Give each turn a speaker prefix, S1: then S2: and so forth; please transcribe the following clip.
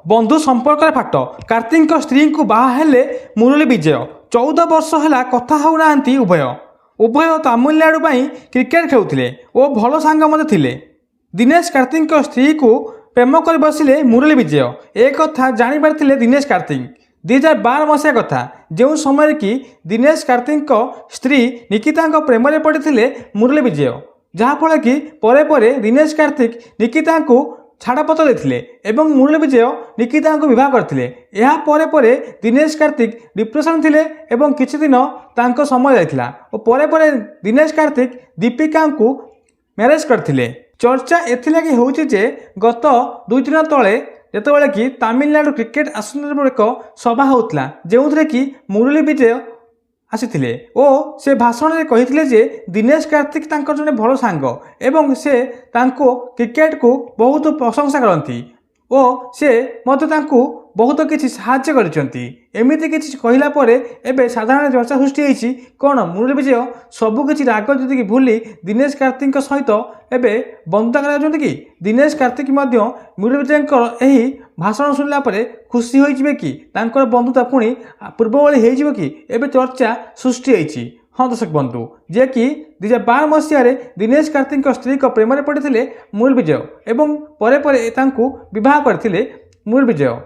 S1: बंधु संपर्क फाट कार्तिक स्त्री को बाहेले मुरली विजय 14 वर्ष है कथा होना उभय उभय तमिलनाडु क्रिकेट खेलुले और भल सांग थे। दिनेश कार्तिक स्त्री को प्रेम कर बसिले मुरली विजय एक कथा जापारे दिनेश कार्तिक 2012 मसीहा कथा जो समय कि दिनेश कार्तिक स्त्री निकिता प्रेम में पड़ते मुरली विजय जहाँफल कि परे परे दिनेश कार्तिक निकिता को छाड़पत्र देते मुरली विजय निकिता को विवाह करते। या परे परे दिनेश कार्तिक डिप्रेशन थे एवं किछि दिन तांको समय जाइथिला और परे परे दिनेश कार्तिक दीपिका को मैरेज करते। चर्चा एथिलागि होउछि जे गत 2 दिन तले जेतेबेले कि तमिलनाडु क्रिकेट एसोसिएशन एक सभा होता जो कि मुरली विजय आसीथिले और से भाषण में कही जे दिनेश कार्तिक तांकर जने भल सांग एवं से तांको क्रिकेट को बहुत प्रशंसा करती और से मत तांको बहुत किसी साहाय्य करछंती। एमिति किसी कहला परे एबे साधारण चर्चा सृष्टि होईछि कोन मुरली विजय सबकिछि राग जदि कि भूली दिनेश कार्तिक सहित एबे बंधुता करा कि दिनेश कार्तिक मध्य मुरली विजयंकर एही भाषण सुनला परे खुशी होइजिबे कि तांकर बंधुता पुणी पूर्व भली होइजिबे कि एबे चर्चा सृष्टि होईछि। हाँ दर्शक बंधु जे कि 2012 मसीह दिनेश कार्तिक स्त्री को प्रेम में पड़ते मुरली विजय एवं परे परे तांको विवाह करथिले मुरली विजय।